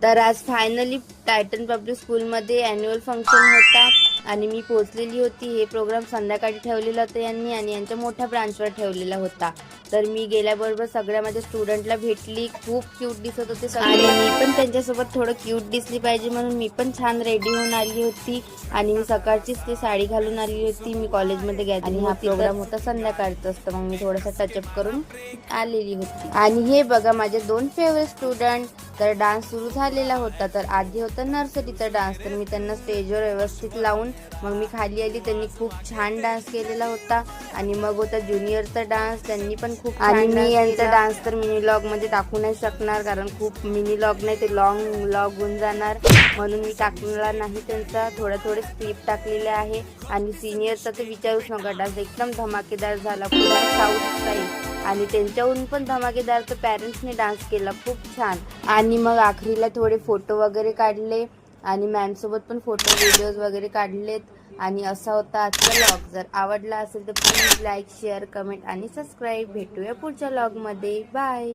तर आज finally Titan public स्कूलमध्ये ॲन्युअल फंक्शन होता आणि मी पोहोचलेली होती. हे प्रोग्राम संध्याकाळी ठेवलेला होता यांनी आणि यांच्या मोठ्या ब्रांचवर ठेवलेला होता. तर मी गेल्याबरोबर सगळ्या माझ्या स्टुडंटला भेटली. खूप क्यूट दिसत होते आणि मी पण त्यांच्यासोबत थोडं क्यूट दिसली पाहिजे म्हणून मी पण छान रेडी होऊन आली होती आणि मी सकाळचीच ती साडी घालून आली होती. मी कॉलेजमध्ये गॅदरिंग आणि हा प्रोग्राम होता संध्याकाळचा असतं, मग मी थोडासा टचअप करून आलेली होती. आणि हे बघा माझे 2 फेवरेट स्टुडंट. तर डान्स सुरू झालेला होता. तर आधी होता नर्सरीचा डान्स. तर मी त्यांना स्टेजवर व्यवस्थित लावून मग मी खाली आली. त्यांनी खूप छान डान्स केलेला होता. आणि मग होता ज्युनियरचा डान्स. त्यांनी पण खूप छान. आणि मी यांचा डान्स तर मिनी व्लॉग मध्ये टाकू नाही शकणार, कारण खूप मिनी व्लॉग नाही ते लॉंग व्लॉग होऊन जाणार, म्हणून मी टाकलेला नाही त्यांचा. थोडे स्क्रिप्ट टाकलेले आहे. आणि सिनियरचा तर विचारूच नका, डान्स एकदम धमाकेदार झाला, पूर्ण साऊथ स्टाईल. आणि त्यांच्याहून पण धमाकेदार तर पॅरेंट्सने डान्स केला, खूप छान. आणि मग आखरीला थोडे फोटो वगैरे काढले आणि मॅम सोबत पण फोटो व्हिडिओज वगैरे काढलेत. आणि असा होता आजचा व्लॉग. जर आवडला असेल तर प्लीज लाईक, शेअर, कमेंट आणि सबस्क्राईब. भेटूया पुढच्या व्लॉगमध्ये. बाय.